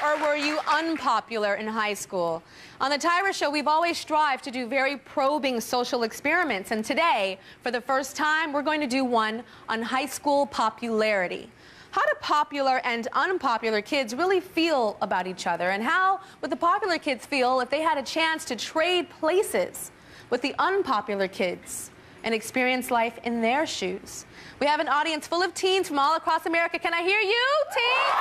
or were you unpopular in high school? On the Tyra Show, we've always strived to do very probing social experiments, and today, for the first time, we're going to do one on high school popularity. How do popular and unpopular kids really feel about each other? And how would the popular kids feel if they had a chance to trade places with the unpopular kids and experience life in their shoes? We have an audience full of teens from all across America. Can I hear you, teens?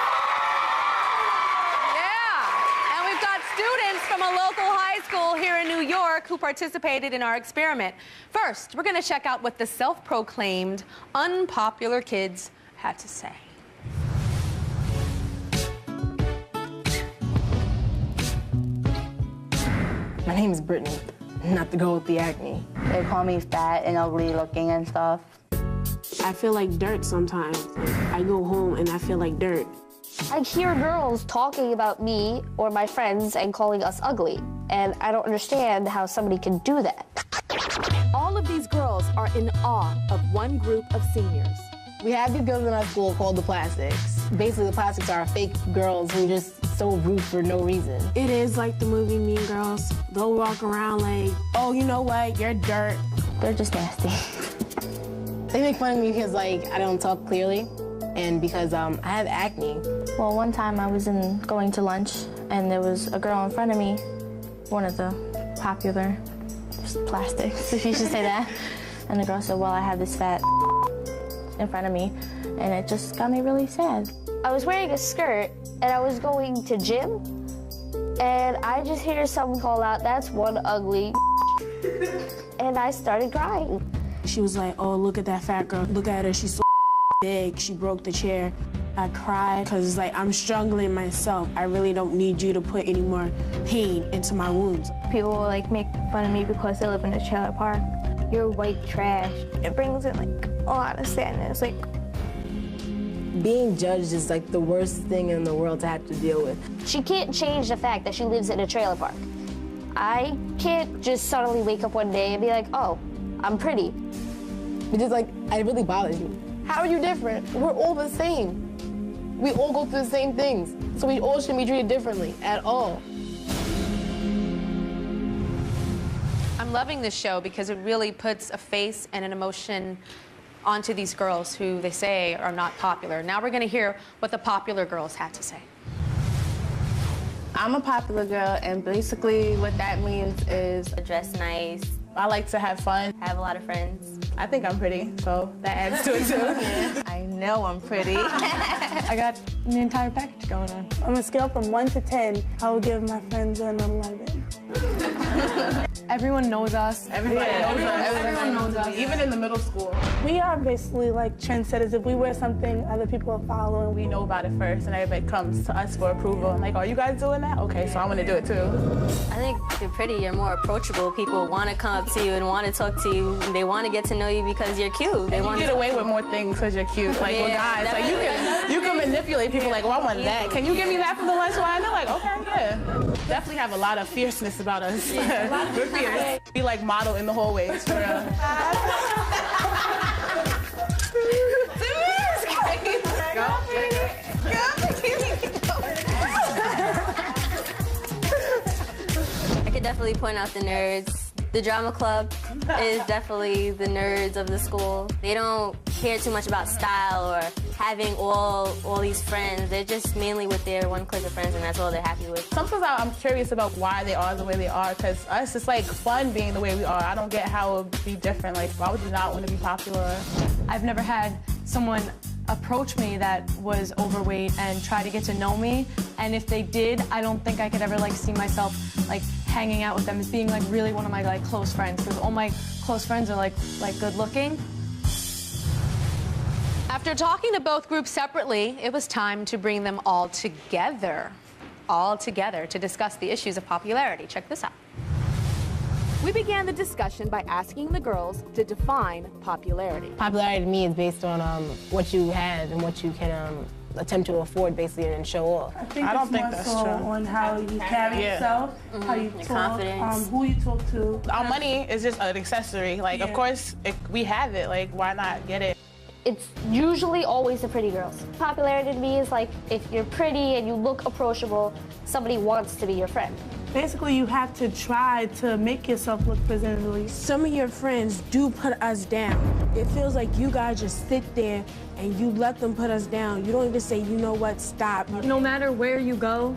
Yeah. And we've got students from a local high school here in New York who participated in our experiment. First, we're going to check out what the self-proclaimed unpopular kids had to say. My name is Brittany, not the girl with the acne. They call me fat and ugly looking and stuff. I feel like dirt sometimes. I go home and I feel like dirt. I hear girls talking about me or my friends and calling us ugly, and I don't understand how somebody can do that. All of these girls are in awe of one group of seniors. We have these girls in our school called the Plastics. Basically, the Plastics are fake girls who just so rude for no reason. It is like the movie Mean Girls. They'll walk around like, oh, you know what, you're dirt. They're just nasty. They make fun of me because, like, I don't talk clearly and because I have acne. Well, one time I was going to lunch, and there was a girl in front of me, one of the popular Plastics, if you should say that. And the girl said, well, I have this fat in front of me, and it just got me really sad. I was wearing a skirt, and I was going to gym, and I just hear someone call out, that's one ugly, and I started crying. She was like, oh, look at that fat girl. Look at her, she's so big. She broke the chair. I cried because it's like, I'm struggling myself. I really don't need you to put any more pain into my wounds. People will like make fun of me because they live in a trailer park. You're white trash. It brings in like a lot of sadness. Like, being judged is like the worst thing in the world to have to deal with. she can't change the fact that she lives in a trailer park. I can't just suddenly wake up one day and be like, oh, I'm pretty. Because, like, it really bothers me. How are you different? We're all the same. We all go through the same things. So we all shouldn't be treated differently at all. I'm loving this show because it really puts a face and an emotion onto these girls who they say are not popular. Now we're going to hear what the popular girls had to say. I'm a popular girl, and basically what that means is Dress nice. I like to have fun. Have a lot of friends. I think I'm pretty, so that adds to it too. I know I'm pretty. I got the entire package going on. On a scale from 1 to 10, I would give my friends an 11. Everyone knows us. Everybody knows us. Everyone knows us. Even in the middle school. We are basically like trendsetters. If we wear something, other people are following. We know about it first, and everybody comes to us for approval. I'm like, are you guys doing that? Okay, so I'm gonna do it too. I think if you're pretty, you're more approachable. People want to come up to you and want to talk to you. They want to get to know you because you're cute. They want to get away with more things because you're cute. Like with guys, like you can manipulate people. Like, oh, I want that. Can you give me that from the lunch line? They're like, okay, yeah. Definitely have a lot of fierceness about us. We're fierce. We like model in the hallways. For real. I could definitely point out the nerds. The drama club is definitely the nerds of the school. They don't care too much about style or having all these friends. They're just mainly with their one clique of friends, and that's all they're happy with. Sometimes I'm curious about why they are the way they are, because us, it's like fun being the way we are. I don't get how it would be different. Like, why would you not want to be popular? I've never had someone approach me that was overweight and try to get to know me. And if they did, I don't think I could ever like see myself like hanging out with them as being like really one of my like close friends, because all my close friends are like good looking. After talking to both groups separately, it was time to bring them all together to discuss the issues of popularity. Check this out. We began the discussion by asking the girls to define popularity. Popularity to me is based on what you had and what you can attempt to afford, basically, and show off. I don't think that's true. On how you carry yourself, how you talk, who you talk to. Our money is just an accessory. Like, of course, we have it. Like, why not get it? it's usually always the pretty girls. Popularity to me is like if you're pretty and you look approachable, somebody wants to be your friend. Basically, you have to try to make yourself look presentable. Some of your friends do put us down. It feels like you guys just sit there and you let them put us down. You don't even say, you know what, stop. No matter where you go,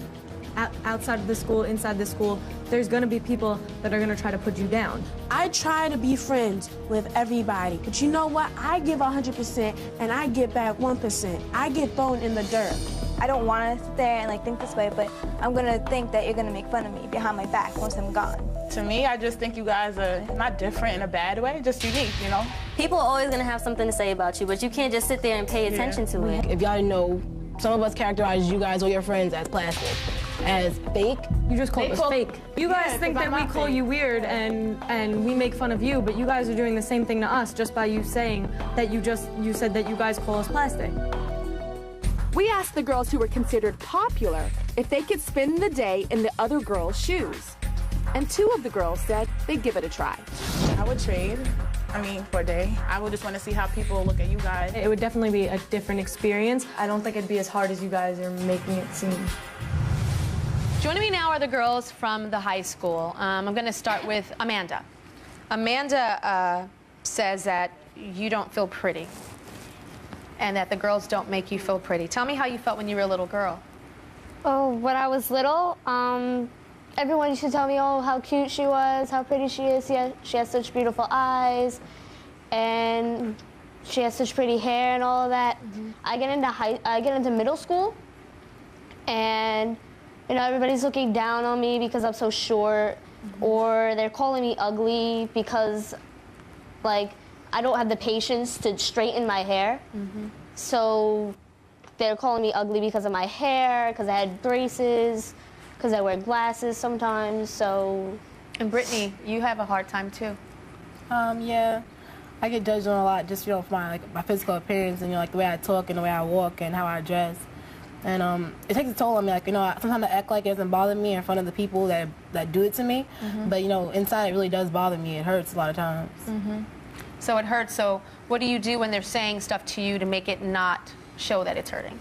outside of the school, inside the school, there's gonna be people that are gonna try to put you down. I try to be friends with everybody, but you know what? I give 100% and I get back 1%. I get thrown in the dirt. I don't want to sit there and like think this way, but I'm gonna think that you're gonna make fun of me behind my back once I'm gone. To me, I just think you guys are not different in a bad way, just unique, you know? People are always gonna have something to say about you, but you can't just sit there and pay attention to it. If y'all didn't know, some of us characterize you guys or your friends as plastic, as fake. You just call us fake. You guys think that we call you weird and we make fun of you, but you guys are doing the same thing to us just by you saying that you said that you guys call us plastic. We asked the girls who were considered popular if they could spend the day in the other girls' shoes. And 2 of the girls said they'd give it a try. I would trade. I mean, for a day. I would just want to see how people look at you guys. It would definitely be a different experience. I don't think it'd be as hard as you guys are making it seem. Joining me now are the girls from the high school. I'm going to start with Amanda. Amanda says that you don't feel pretty and that the girls don't make you feel pretty. Tell me how you felt when you were a little girl. Oh, when I was little, everyone used to tell me, oh, how cute she was, how pretty she is. She has such beautiful eyes, and she has such pretty hair and all of that. I get into middle school, and you know, everybody's looking down on me because I'm so short, or they're calling me ugly because, like, I don't have the patience to straighten my hair. So they're calling me ugly because of my hair, because I had braces, because I wear glasses sometimes, so. And Brittany, you have a hard time too. Yeah, I get judged on a lot just, you know, for my physical appearance and, you know, like the way I talk and the way I walk and how I dress. And it takes a toll on me. Like, you know, sometimes I act like it doesn't bother me in front of the people that do it to me. But, you know, inside it really does bother me. It hurts a lot of times. So it hurts. So what do you do when they're saying stuff to you to make it not show that it's hurting?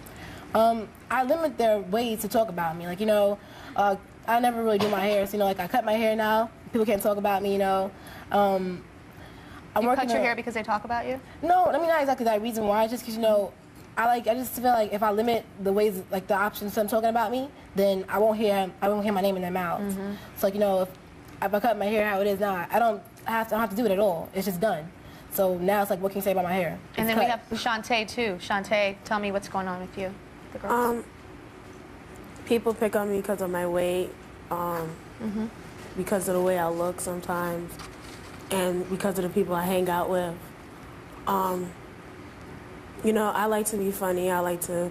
I limit their ways to talk about me. Like, you know, I never really do my hair. So, you know, like I cut my hair now. People can't talk about me, you know. You cut your hair because they talk about you? No, I mean, not exactly that reason why. Just because, you know, I just feel like if I limit the ways, like the options them talking about me, then I won't hear my name in their mouths. So, like, you know, if I cut my hair how it is now, I don't have to do it at all. It's just done. So now it's like, what can you say about my hair? And then we have Shantae too. Shantae, tell me what's going on with you, the girls. People pick on me because of my weight, because of the way I look sometimes, and because of the people I hang out with. You know, I like to be funny. I like to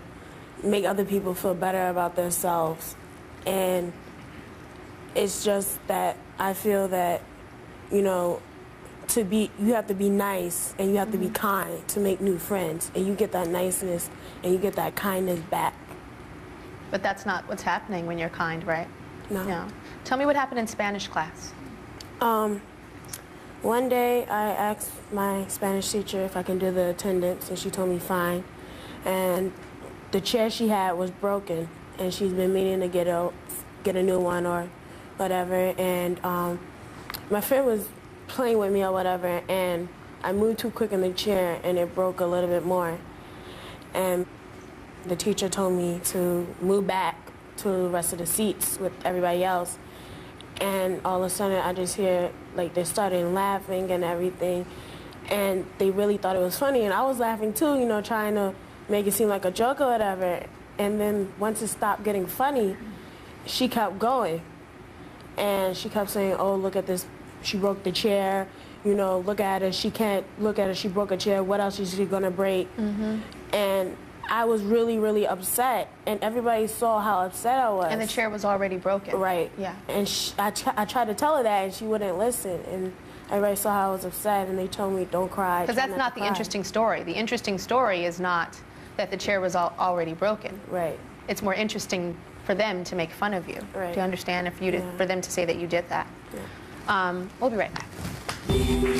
make other people feel better about themselves. And it's just that I feel that, you know, you have to be nice and you have to be kind to make new friends. And you get that niceness and you get that kindness back. But that's not what's happening when you're kind, right? No. Tell me what happened in Spanish class. One day I asked my Spanish teacher if I can do the attendance, and she told me fine. And the chair she had was broken, and she's been meaning to get a new one or whatever. And my friend was playing with me or whatever, and I moved too quick in the chair, and it broke a little bit more. And the teacher told me to move back to the rest of the seats with everybody else. And all of a sudden, I just hear, like, they started laughing and everything. And they really thought it was funny. And I was laughing, too, you know, trying to make it seem like a joke or whatever. And then once it stopped getting funny, she kept going. And she kept saying, oh, look at this. She broke the chair. You know, look at her. She can't look at her. She broke a chair. What else is she going to break? And I was really, really upset, and everybody saw how upset I was. And the chair was already broken. Right. Yeah. And I tried to tell her that, and she wouldn't listen. And everybody saw how I was upset, and they told me, don't cry. Because that's not the interesting story. The interesting story is not that the chair was already broken. Right. It's more interesting for them to make fun of you. Right. Do you understand? For them to say that you did that. Yeah. We'll be right back. We're doing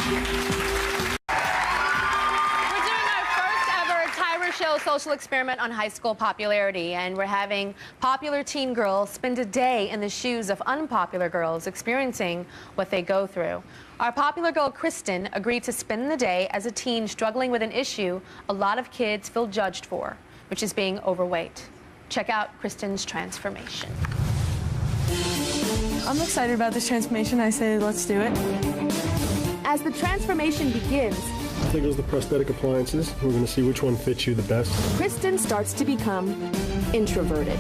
our first show Social Experiment on high school popularity, and we're having popular teen girls spend a day in the shoes of unpopular girls experiencing what they go through. Our popular girl, Kristen, agreed to spend the day as a teen struggling with an issue a lot of kids feel judged for, which is being overweight. Check out Kristen's transformation. I'm excited about this transformation. I say let's do it. As the transformation begins, There goes the prosthetic appliances. We're going to see which one fits you the best. Kristen starts to become introverted.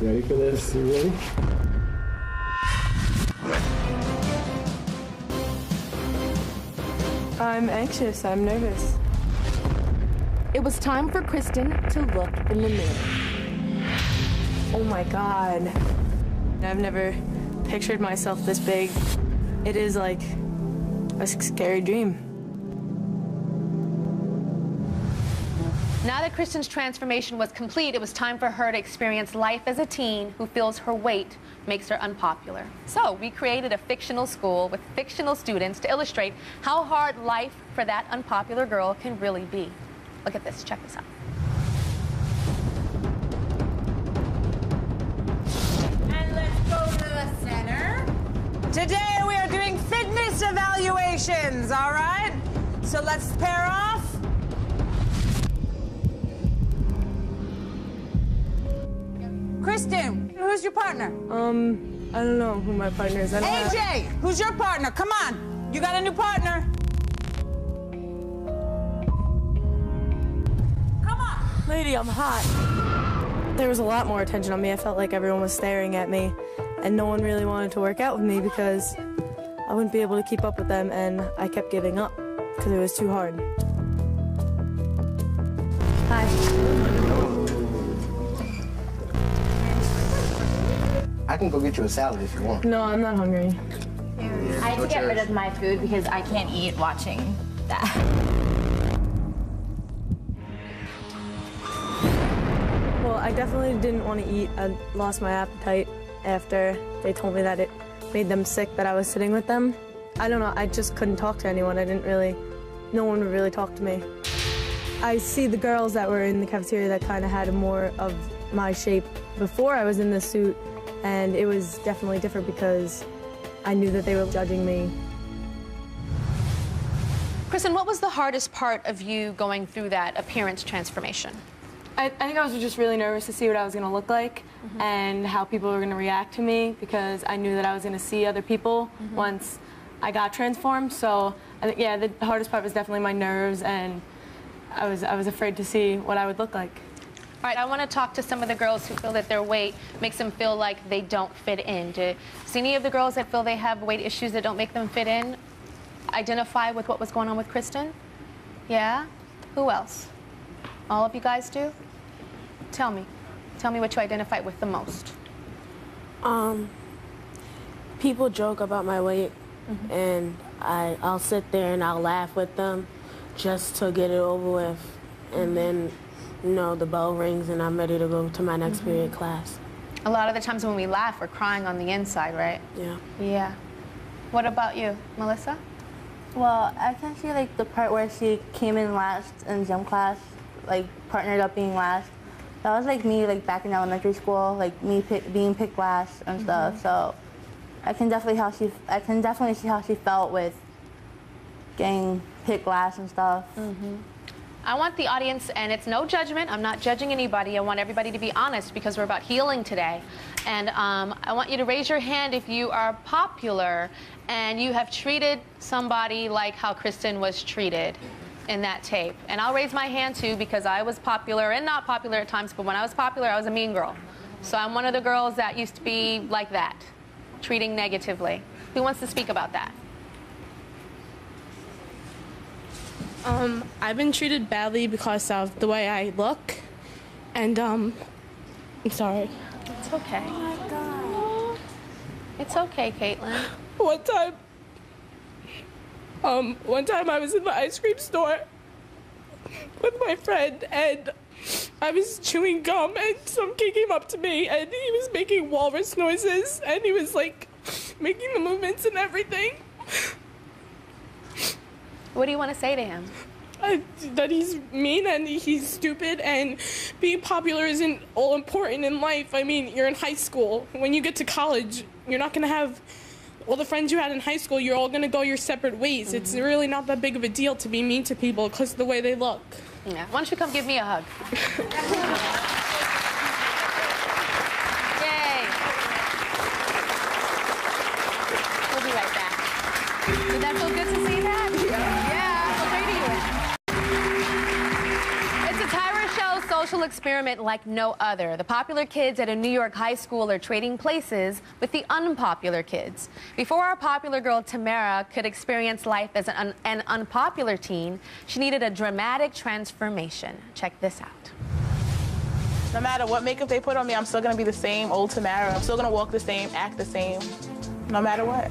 Ready for this? You ready? I'm anxious. I'm nervous. It was time for Kristen to look in the mirror. Oh my God. I've never pictured myself this big. It is like a scary dream. Now that Kristen's transformation was complete, it was time for her to experience life as a teen who feels her weight makes her unpopular. So we created a fictional school with fictional students to illustrate how hard life for that unpopular girl can really be. Look at this. Check this out. And let's go to the center. Today we are doing fitness evaluations, all right? So let's pair off. Kristen, who's your partner? I don't know who my partner is. AJ, who's your partner? Come on, you got a new partner. Come on. Lady, I'm hot. There was a lot more attention on me. I felt like everyone was staring at me, and no one really wanted to work out with me because I wouldn't be able to keep up with them, and I kept giving up because it was too hard. Hi. I can go get you a salad if you want. No, I'm not hungry. I had to get rid of my food because I can't eat watching that. Well, I definitely didn't want to eat. I lost my appetite after they told me that it made them sick that I was sitting with them. I don't know, I just couldn't talk to anyone. No one would really talk to me. I see the girls that were in the cafeteria that kind of had more of my shape before I was in the suit, and it was definitely different because I knew that they were judging me. Kristen, what was the hardest part of you going through that appearance transformation? I think I was just really nervous to see what I was going to look like and how people were going to react to me because I knew that I was going to see other people once I got transformed. So, I think, yeah, the hardest part was definitely my nerves, and I was afraid to see what I would look like. All right, I want to talk to some of the girls who feel that their weight makes them feel like they don't fit in. Do you see any of the girls that feel they have weight issues that don't make them fit in identify with what was going on with Kristen? Yeah? Who else? All of you guys do? Tell me. Tell me what you identify with the most. People joke about my weight, and I'll sit there and I'll laugh with them just to get it over with, and then you know, the bell rings and I'm ready to go to my next period class. A lot of the times when we laugh, we're crying on the inside, right? Yeah. Yeah. What about you, Melissa? Well, I can see like the part where she came in last in gym class, like partnered up being last. That was like me, like back in elementary school, like me being picked last and stuff. So I can definitely see how she felt with getting picked last and stuff. I want the audience, and it's no judgment, I'm not judging anybody, I want everybody to be honest because we're about healing today. And I want you to raise your hand if you are popular and you have treated somebody like how Kristen was treated in that tape. And I'll raise my hand too because I was popular and not popular at times, but when I was popular, I was a mean girl. So I'm one of the girls that used to be like that, treating negatively. Who wants to speak about that? I've been treated badly because of the way I look, and I'm sorry. It's okay. Oh my God. It's okay, Caitlin. One time I was in the ice cream store with my friend, and I was chewing gum, and some kid came up to me, and he was making walrus noises, and he was like making the movements and everything. What do you want to say to him? that he's mean and he's stupid, and being popular isn't all important in life. I mean, you're in high school. When you get to college, you're not going to have all the friends you had in high school. You're all going to go your separate ways. Mm-hmm. It's really not that big of a deal to be mean to people because of the way they look. Yeah. Why don't you come give me a hug? Yay. We'll be right back. Did that feel good to see that? Yeah. What grade are you in? It's a Tyra Show social experiment like no other. The popular kids at a New York high school are trading places with the unpopular kids. Before our popular girl Tamara could experience life as an unpopular teen, she needed a dramatic transformation. Check this out. No matter what makeup they put on me, I'm still gonna be the same old Tamara. I'm still gonna walk the same, act the same, no matter what.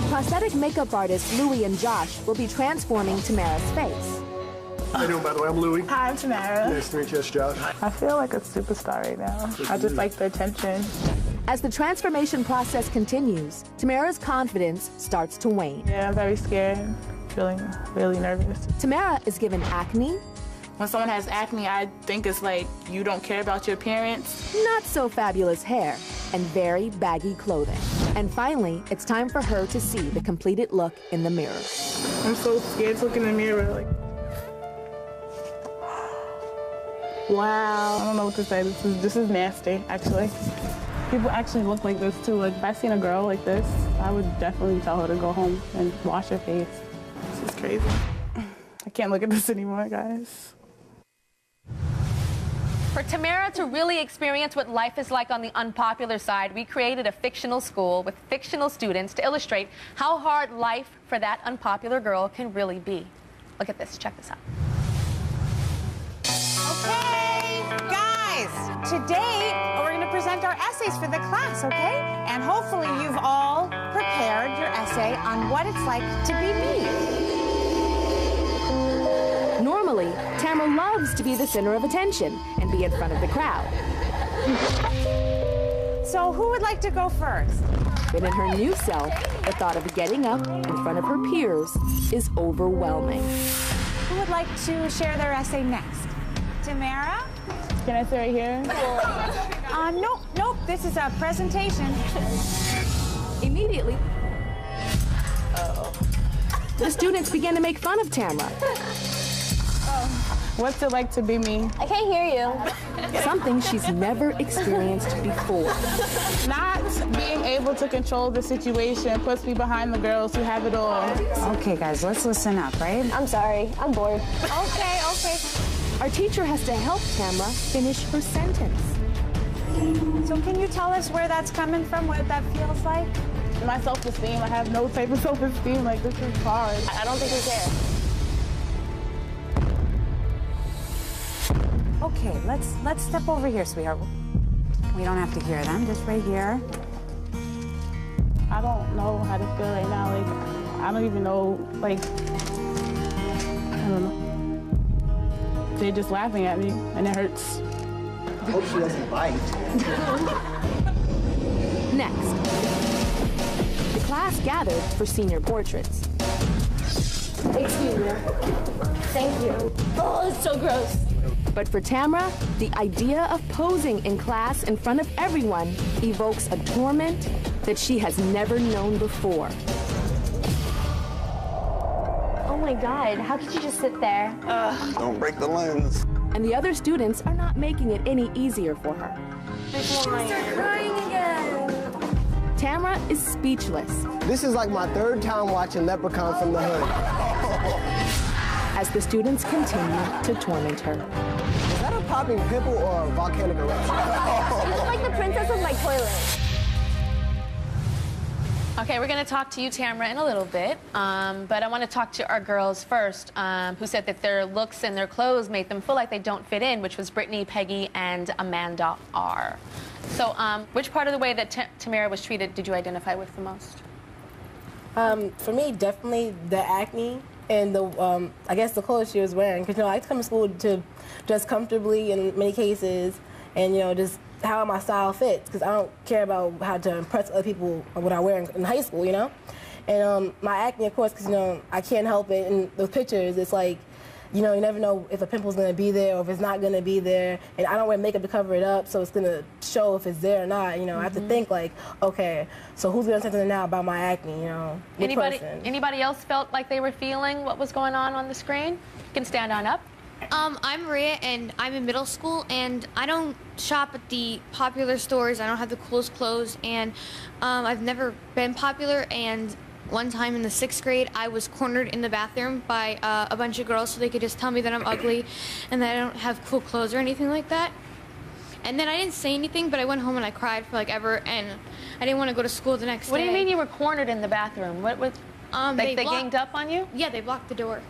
Prosthetic makeup artists Louie and Josh will be transforming Tamara's face. How you doing, by the way? I'm Louie. Hi, I'm Tamara. Nice to meet you, Josh. I feel like a superstar right now. I just like the attention. As the transformation process continues, Tamara's confidence starts to wane. Yeah, I'm very scared, feeling really nervous. Tamara is given acne. When someone has acne, I think it's like you don't care about your appearance. Not so fabulous hair, and very baggy clothing. And finally, it's time for her to see the completed look in the mirror. I'm so scared to look in the mirror. Like, wow. I don't know what to say. This is nasty, actually. People actually look like this too. Like, if I seen a girl like this, I would definitely tell her to go home and wash her face. This is crazy. I can't look at this anymore, guys. For Tamara to really experience what life is like on the unpopular side, we created a fictional school with fictional students to illustrate how hard life for that unpopular girl can really be. Look at this. Check this out. Okay, guys, today we're going to present our essays for the class, okay? And hopefully you've all prepared your essay on what it's like to be me. Normally, Tamara loves to be the center of attention and be in front of the crowd. So who would like to go first? But in her new self, the thought of getting up in front of her peers is overwhelming. Who would like to share their essay next? Tamara? Can I sit right here? Nope, this is a presentation. Immediately, the students began to make fun of Tamara. What's it like to be me? I can't hear you. Something she's never experienced before. Not being able to control the situation puts me behind the girls who have it all. Okay, guys, let's listen up, right? I'm sorry. I'm bored. Okay. Our teacher has to help Tamara finish her sentence. So can you tell us where that's coming from, what that feels like? My self-esteem, I have no type of self-esteem. Like, this is hard. I don't think we care. Okay, let's step over here, sweetheart. We don't have to hear them, just right here. I don't know how to feel right now. Like, I don't even know, like, I don't know. They're just laughing at me, and it hurts. I hope she doesn't bite. Next, the class gathered for senior portraits. Excuse me. Thank you. Oh, it's so gross. But for Tamara, the idea of posing in class in front of everyone evokes a torment that she has never known before. Oh my God, how could you just sit there? Don't break the lens. And the other students are not making it any easier for her. Start crying again. Tamara is speechless. This is like my third time watching Leprechaun from the Hood. As the students continue to torment her. Is that a popping pimple or a volcanic eruption? You look like the princess of my toilet. Okay, we're going to talk to you, Tamara, in a little bit, but I want to talk to our girls first, who said that their looks and their clothes made them feel like they don't fit in, which was Brittany, Peggy, and Amanda R. So, which part of the way that Tamara was treated did you identify with the most? For me, definitely the acne and the, I guess the clothes she was wearing. Because, you know, I come to school to dress comfortably in many cases, and, you know, just how my style fits, because I don't care about how to impress other people what I wear in high school, you know? And my acne, of course, because, you know, I can't help it. In those pictures, it's like, you know, you never know if a pimple's gonna be there or if it's not gonna be there. And I don't wear makeup to cover it up, so it's gonna show if it's there or not. You know, I have to think like, okay, so who's gonna say something now about my acne? You know, what person? Anybody else felt like they were feeling what was going on the screen? You can stand on up. I'm Maria, and I'm in middle school, and I don't shop at the popular stores. I don't have the coolest clothes, and I've never been popular. And one time in the 6th grade, I was cornered in the bathroom by a bunch of girls so they could just tell me that I'm ugly and that I don't have cool clothes or anything like that. And then I didn't say anything, but I went home and I cried for like ever, and I didn't want to go to school the next day. What do you mean you were cornered in the bathroom? What they ganged up on you? Yeah, they blocked the door.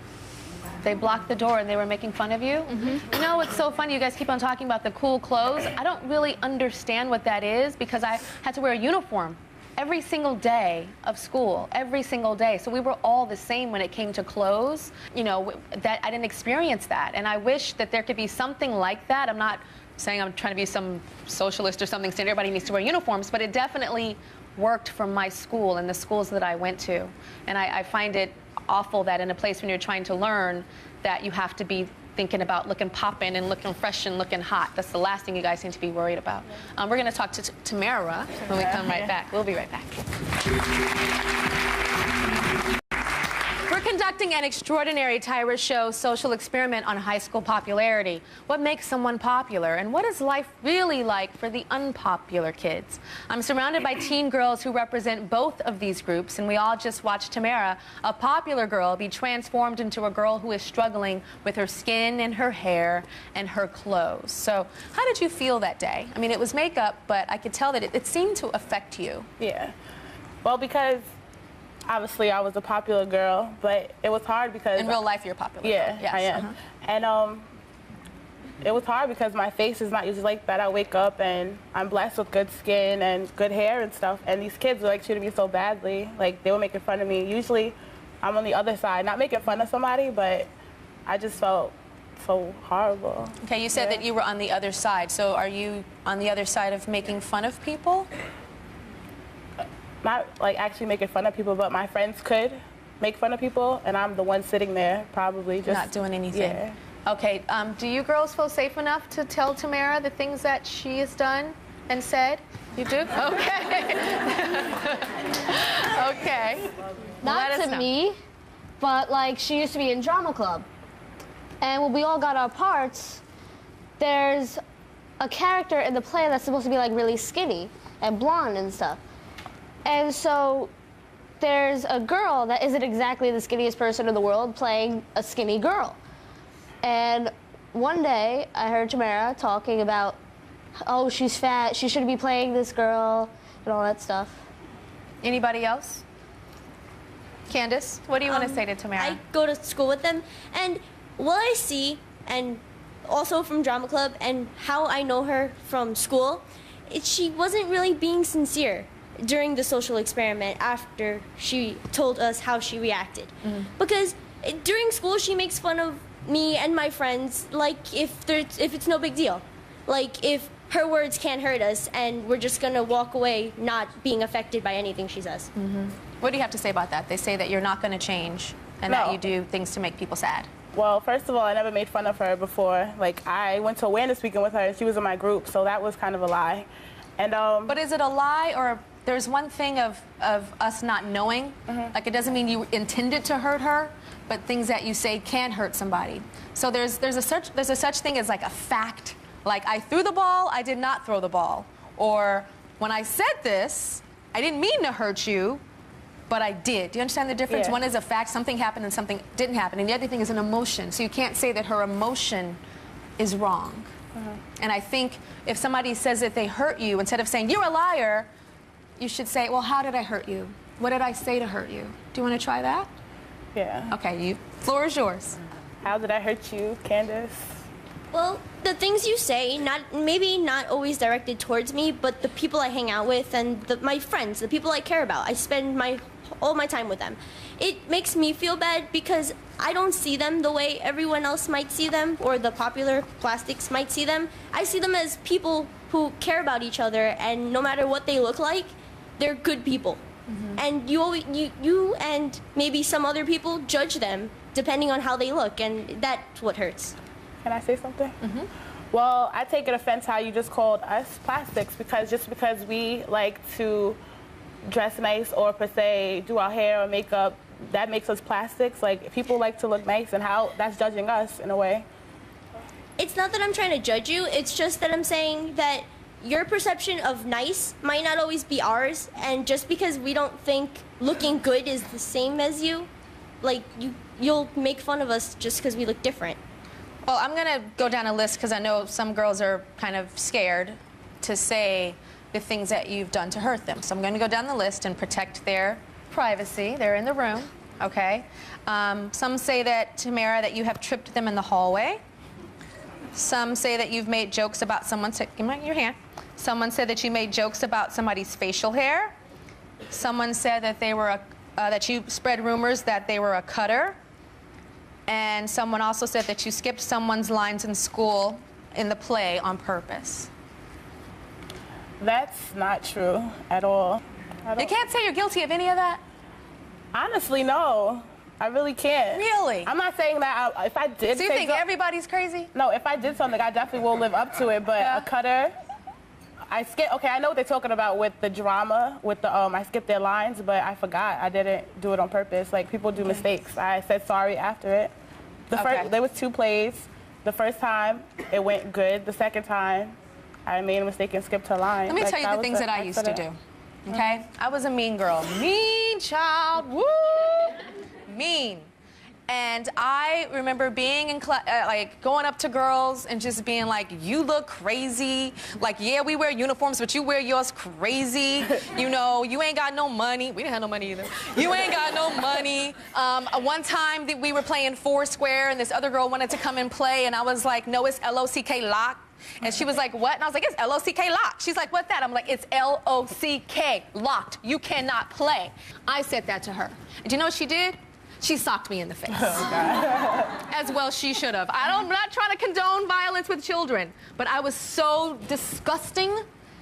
They blocked the door and they were making fun of you? You know, it's so funny. You guys keep on talking about the cool clothes. I don't really understand what that is because I had to wear a uniform every single day of school, every single day. So we were all the same when it came to clothes. You know, that I didn't experience that. And I wish that there could be something like that. I'm not saying I'm trying to be some socialist or something saying everybody needs to wear uniforms, but it definitely worked for my school and the schools that I went to. And I find it awful that in a place when you're trying to learn that you have to be thinking about looking poppin' and looking fresh and looking hot. That's the last thing you guys need to be worried about. We're going to talk to Tamara when we come right back. We'll be right back. We're conducting an extraordinary Tyra Show social experiment on high school popularity. What makes someone popular, and what is life really like for the unpopular kids? I'm surrounded by teen girls who represent both of these groups, and we all just watched Tamara, a popular girl, be transformed into a girl who is struggling with her skin and her hair and her clothes. So how did you feel that day? I mean, it was makeup, but I could tell that it seemed to affect you. Yeah. Well, because obviously I was a popular girl, but it was hard because in real life you're popular. Yeah, yes. I am. And it was hard because my face is not usually like that. I wake up and I'm blessed with good skin and good hair and stuff, and these kids were like treating me so badly. Like they were making fun of me. Usually I'm on the other side, not making fun of somebody, but I just felt so horrible. Okay, you said that you were on the other side. So are you on the other side of making fun of people? Not like actually making fun of people, but my friends could make fun of people, and I'm the one sitting there probably just not doing anything. Yeah. Okay, do you girls feel safe enough to tell Tamara the things that she has done and said? You do? Okay. Okay. Not to me, but like she used to be in drama club. And when we all got our parts, there's a character in the play that's supposed to be like really skinny and blonde and stuff. And so there's a girl that isn't exactly the skinniest person in the world playing a skinny girl. And one day I heard Tamara talking about, oh, she's fat, she shouldn't be playing this girl, and all that stuff. Anybody else? Candace, what do you want to say to Tamara? I go to school with them, and what I see, and also from drama club, and how I know her from school, she wasn't really being sincere during the social experiment after she told us how she reacted. Because during school she makes fun of me and my friends like if it's no big deal. Like if her words can't hurt us and we're just gonna walk away not being affected by anything she says. What do you have to say about that? They say that you're not gonna change and that you do things to make people sad. Well, first of all, I never made fun of her before. Like I went to awareness weekend with her and she was in my group, so that was kind of a lie. And but is it a lie, or there's one thing of us not knowing? Like it doesn't mean you intended to hurt her, but things that you say can hurt somebody. So there's a such thing as like a fact. Like I threw the ball, I did not throw the ball. Or when I said this, I didn't mean to hurt you, but I did. Do you understand the difference? Yeah. One is a fact, something happened and something didn't happen. And the other thing is an emotion. So you can't say that her emotion is wrong. And I think if somebody says that they hurt you, instead of saying, you're a liar, you should say, well, how did I hurt you? What did I say to hurt you? Do you want to try that? Yeah. Okay, floor is yours. How did I hurt you, Candace? Well, the things you say, maybe not always directed towards me, but the people I hang out with and my friends, the people I care about, I spend all my time with them. It makes me feel bad because I don't see them the way everyone else might see them or the popular plastics might see them. I see them as people who care about each other, and no matter what they look like, they're good people. And you and maybe some other people judge them depending on how they look, and that's what hurts. Can I say something? Well, I take it offense how you just called us plastics, because just because we like to dress nice or per se do our hair or makeup, that makes us plastics. Like, people like to look nice, and how that's judging us in a way. It's not that I'm trying to judge you, it's just that I'm saying that your perception of nice might not always be ours, and just because we don't think looking good is the same as you, like, you'll make fun of us just because we look different. Well, I'm going to go down a list because I know some girls are kind of scared to say the things that you've done to hurt them. So I'm going to go down the list and protect their privacy. They're in the room, okay? Some say that, Tamara, that you have tripped them in the hallway. Some say that you've made jokes about someone's... Give me your hand. Someone said that you made jokes about somebody's facial hair. Someone said that they were that you spread rumors that they were a cutter. And someone also said that you skipped someone's lines in school in the play on purpose. That's not true at all. You can't say you're guilty of any of that? Honestly, no. I really can't. Really? I'm not saying that if I did. So you think everybody's crazy? No, if I did something, I definitely will live up to it. But a cutter, I skipped. Okay, I know what they're talking about with the drama, with the I skipped their lines, but I forgot. I didn't do it on purpose. Like, people do mistakes. I said sorry after it. There was 2 plays. The first time it went good. The second time I made a mistake and skipped her line. Let me tell you the things that I used to do. Okay, I was a mean girl, mean child. Woo, mean. And I remember being in class, like going up to girls and just being like, you look crazy. Like, yeah, we wear uniforms, but you wear yours crazy. You know, you ain't got no money. We didn't have no money either. You ain't got no money. One time we were playing Foursquare, and this other girl wanted to come and play, and I was like, no, it's L-O-C-K lock. And she was like, what? And I was like, it's L-O-C-K locked. She's like, what's that? I'm like, it's L-O-C-K locked. You cannot play. I said that to her. And do you know what she did? She socked me in the face. Oh, God. As well she should have. I'm not trying to condone violence with children, but I was so disgusting,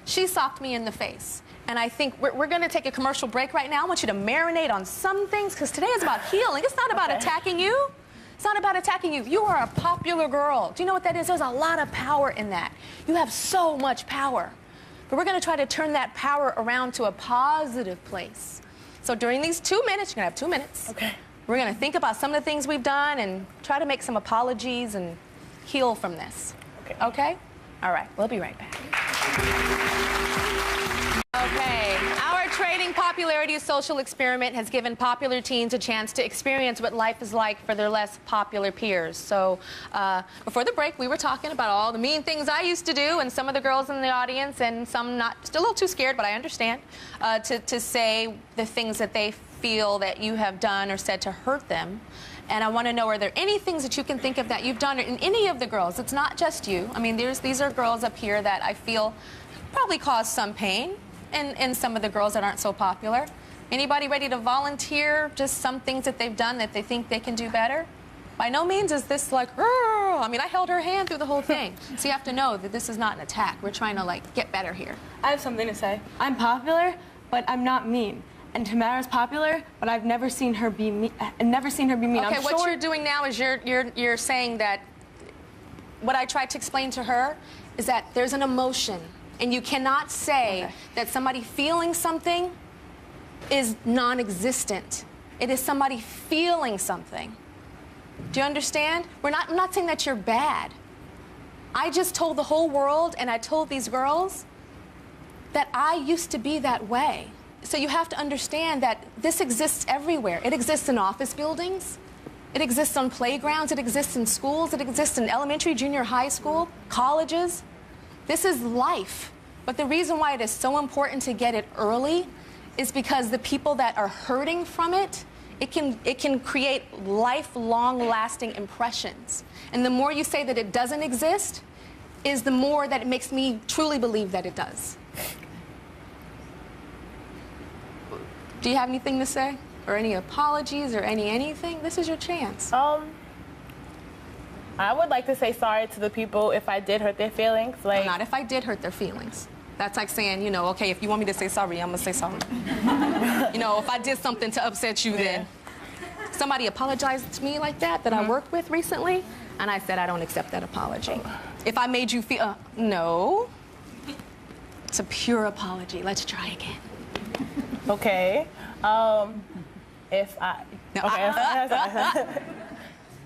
she socked me in the face. And I think we're going to take a commercial break right now. I want you to marinate on some things, because today is about healing. It's not about attacking you. It's not about attacking you. You are a popular girl. Do you know what that is? There's a lot of power in that. You have so much power. But we're going to try to turn that power around to a positive place. So during these 2 minutes, you're going to have 2 minutes. Okay. We're going to think about some of the things we've done and try to make some apologies and heal from this. Okay? Okay? All right. We'll be right back. Okay. Our trading popularity social experiment has given popular teens a chance to experience what life is like for their less popular peers. So before the break, we were talking about all the mean things I used to do, and some of the girls in the audience, and some not, still a little too scared, but I understand, to say the things that they feel that you have done or said to hurt them. And I want to know, are there any things that you can think of that you've done in any of the girls? It's not just you. I mean, these are girls up here that I feel probably caused some pain in some of the girls that aren't so popular. Anybody ready to volunteer just some things that they've done that they think they can do better? By no means is this like, I mean, I held her hand through the whole thing. So you have to know that this is not an attack. We're trying to, like, get better here. I have something to say. I'm popular, but I'm not mean. And Tamara's popular, but I've never seen her be mean. Okay, what you're doing now is you're saying that what I tried to explain to her is that there's an emotion, and you cannot say that somebody feeling something is non-existent. It is somebody feeling something. Do you understand? I'm not saying that you're bad. I just told the whole world, and I told these girls that I used to be that way. So you have to understand that this exists everywhere. It exists in office buildings. It exists on playgrounds. It exists in schools. It exists in elementary, junior high school, colleges. This is life. But the reason why it is so important to get it early is because the people that are hurting from it, it can create lifelong lasting impressions. And the more you say that it doesn't exist, is the more that it makes me truly believe that it does. Do you have anything to say? Or any apologies or anything? This is your chance. I would like to say sorry to the people if I did hurt their feelings. Like, not if I did hurt their feelings. That's like saying, you know, okay, if you want me to say sorry, I'm gonna say sorry. You know, if I did something to upset you, then. somebody apologized to me like that I worked with recently, and I said I don't accept that apology. If I made you feel, no. It's a pure apology. Let's try again. Okay. If I... No, okay.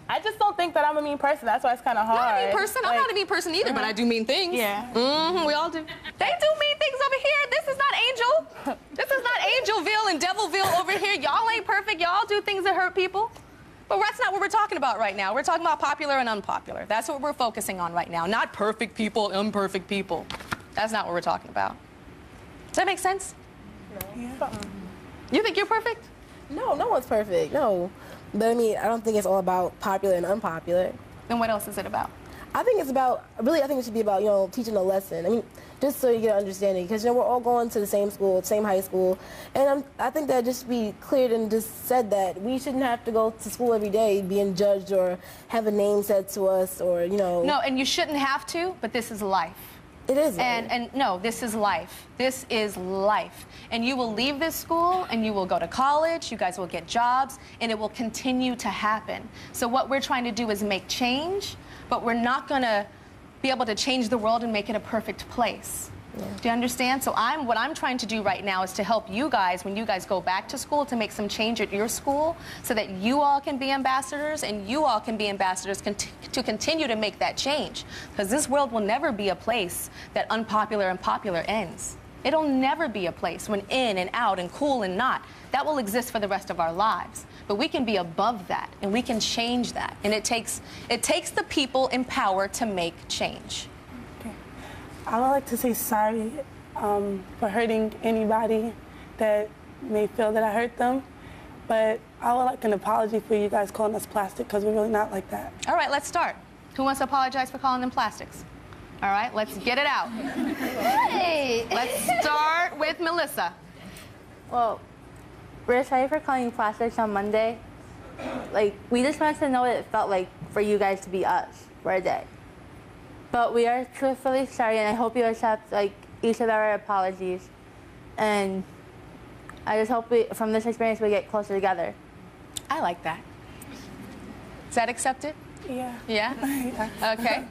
I just don't think that I'm a mean person. That's why it's kind of hard. Not a mean person. I'm not a mean person either, but I do mean things. Yeah. We all do. They do mean things over here. This is not Angel. This is not Angelville and Devilville over here. Y'all ain't perfect. Y'all do things that hurt people. But that's not what we're talking about right now. We're talking about popular and unpopular. That's what we're focusing on right now. Not perfect people, imperfect people. That's not what we're talking about. Does that make sense? Yeah. You think you're perfect? No, no one's perfect. No. But I mean, I don't think it's all about popular and unpopular. Then what else is it about? I think it's about, really, I think it should be about, you know, teaching a lesson. I mean, just so you get an understanding. Because, you know, we're all going to the same school, same high school. And I think that just be cleared and just said that we shouldn't have to go to school every day being judged or have a name said to us or, you know. No, and you shouldn't have to, but this is life. It is. And no, this is life. This is life. And you will leave this school and you will go to college, you guys will get jobs, and it will continue to happen. So what we're trying to do is make change, but we're not going to be able to change the world and make it a perfect place. Yeah. Do you understand? So what I'm trying to do right now is to help you guys, when you guys go back to school, to make some change at your school so that you all can be ambassadors and you all can be ambassadors to continue to make that change. Because this world will never be a place that unpopular and popular ends. It'll never be a place when in and out and cool and not. That will exist for the rest of our lives. But we can be above that and we can change that. And it takes the people in power to make change. I would like to say sorry for hurting anybody that may feel that I hurt them. But I would like an apology for you guys calling us plastic, because we're really not like that. All right, let's start. Who wants to apologize for calling them plastics? All right, let's get it out. Hey! Let's start with Melissa. Well, we're sorry for calling you plastics on Monday. Like, we just wanted to know what it felt like for you guys to be us for a day. But we are truthfully sorry, and I hope you accept like each of our apologies. And I just hope from this experience we get closer together. I like that. Is that accepted? Yeah. Yeah? Okay.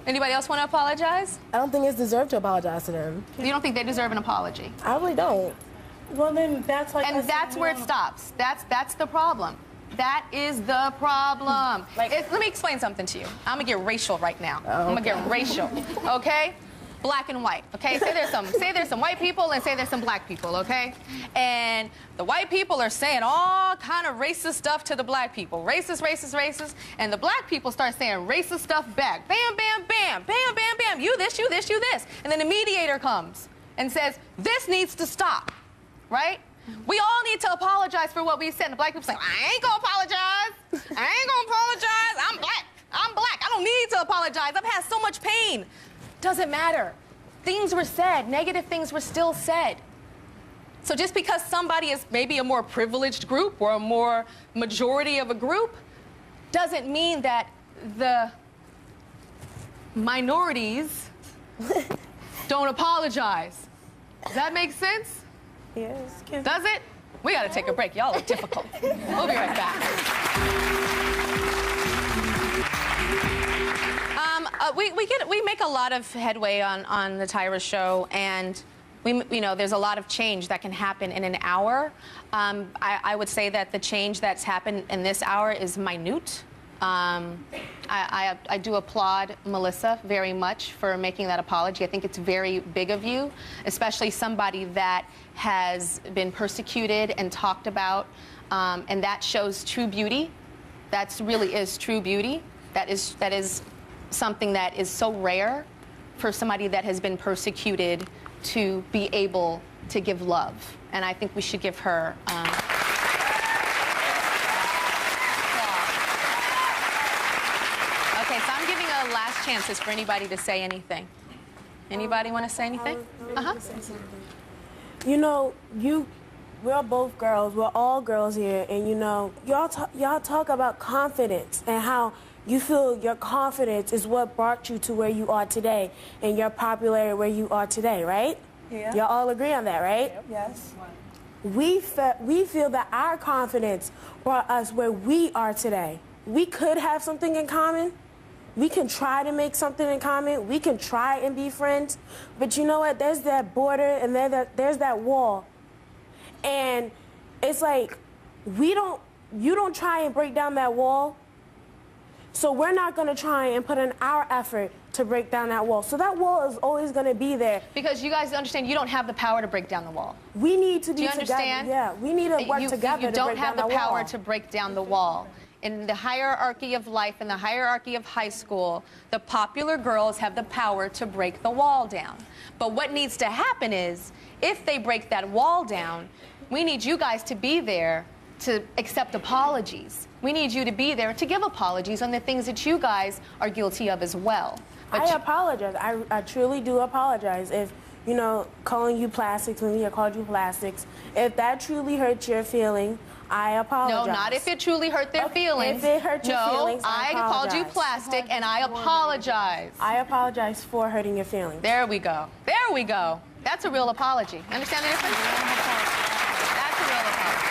Anybody else want to apologize? I don't think it's deserved to apologize to them. You don't think they deserve an apology? I really don't. Well, then that's like... And that's where it stops. That's the problem. That is the problem. Let me explain something to you. I'm gonna get racial right now. Oh, okay. I'm gonna get racial, okay? Black and white, okay? Say there's some white people and say there's some black people, okay? And the white people are saying all kind of racist stuff to the black people. Racist, racist, racist. And the black people start saying racist stuff back. Bam, bam, bam, bam, bam, bam. You this, you this, you this. And then the mediator comes and says, this needs to stop, right? We all need to apologize for what we said. And the black people say, I ain't gonna apologize. I ain't gonna apologize. I'm black. I'm black. I don't need to apologize. I've had so much pain. Doesn't matter. Things were said. Negative things were still said. So just because somebody is maybe a more privileged group or a more majority of a group doesn't mean that the minorities don't apologize. Does that make sense? Yes. Does it? We gotta take a break. Y'all are difficult. We'll be right back. We make a lot of headway on the Tyra show, and there's a lot of change that can happen in an hour. I would say that the change that's happened in this hour is minute. I do applaud Melissa very much for making that apology. I think it's very big of you, especially somebody that has been persecuted and talked about, and that shows true beauty. That really is true beauty. That is something that is so rare for somebody that has been persecuted to be able to give love. And I think we should give her Okay, so I'm giving a last chances for anybody to say anything. Anybody want to say anything? You know, we're both girls. We're all girls here, and you know, y'all talk about confidence and how you feel your confidence is what brought you to where you are today, and your popularity where you are today, right? Yeah. Y'all all agree on that, right? Yes. we feel that our confidence brought us where we are today. We could have something in common. We can try to make something in common. We can try and be friends. But you know what? There's that border and there's that wall. And it's like, you don't try and break down that wall. So we're not going to try and put in our effort to break down that wall. So that wall is always going to be there. Because you guys understand you don't have the power to break down the wall. We need to be together. Do you understand? Yeah, we need to work together You don't have the power to break down the wall. In the hierarchy of life, in the hierarchy of high school, the popular girls have the power to break the wall down. But what needs to happen is, if they break that wall down, we need you guys to be there to accept apologies. We need you to be there to give apologies on the things that you guys are guilty of as well. But I apologize. I truly do apologize. If, you know, calling you plastics when we called you plastics, if that truly hurts your feeling, I apologize. No, not if it truly hurt their feelings. If it hurt your feelings, I called you plastic and I apologize. I apologize for hurting your feelings. There we go. There we go. That's a real apology. Understand the difference? That's a real apology.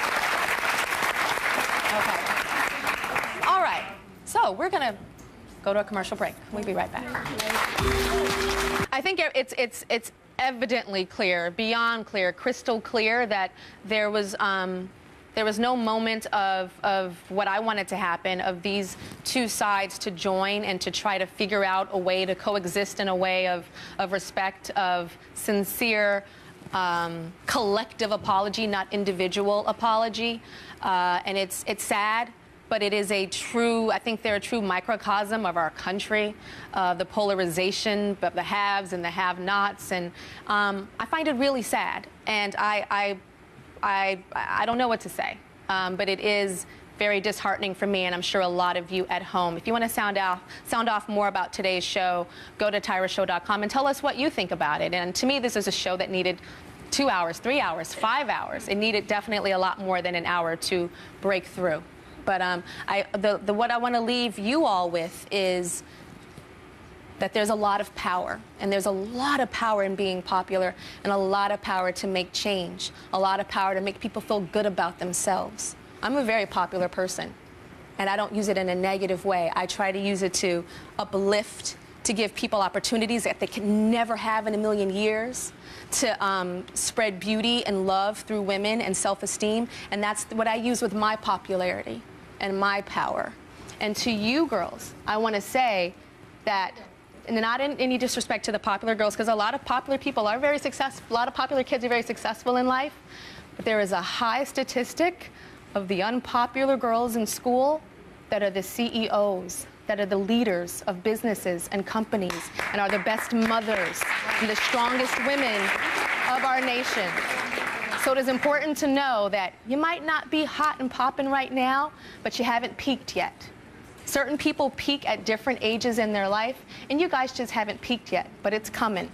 Okay. All right. So we're going to go to a commercial break. We'll be right back. I think it's evidently clear, beyond clear, crystal clear that there was no moment of what I wanted to happen, of these two sides to join and to try to figure out a way to coexist in a way of respect, of sincere, collective apology, not individual apology. And it's sad, but it is a true, I think they're a true microcosm of our country, the polarization of the haves and the have-nots. And I find it really sad. And I don't know what to say, but it is very disheartening for me, and I'm sure a lot of you at home. If you want to sound off more about today's show, go to tyrashow.com and tell us what you think about it. And to me, this is a show that needed 2 hours, 3 hours, 5 hours. It needed definitely a lot more than an hour to break through. But what I want to leave you all with is that there's a lot of power, and there's a lot of power in being popular, and a lot of power to make change, a lot of power to make people feel good about themselves. I'm a very popular person, and I don't use it in a negative way. I try to use it to uplift, to give people opportunities that they can never have in a million years, to spread beauty and love through women and self-esteem, and that's what I use with my popularity and my power. And to you girls, I want to say that, and not in any disrespect to the popular girls, because a lot of popular people are very successful, a lot of popular kids are very successful in life, but there is a high statistic of the unpopular girls in school that are the CEOs, that are the leaders of businesses and companies, and are the best mothers and the strongest women of our nation. So it is important to know that you might not be hot and popping right now, but you haven't peaked yet. Certain people peak at different ages in their life, and you guys just haven't peaked yet, but it's coming,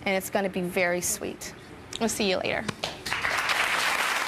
and it's going to be very sweet. We'll see you later.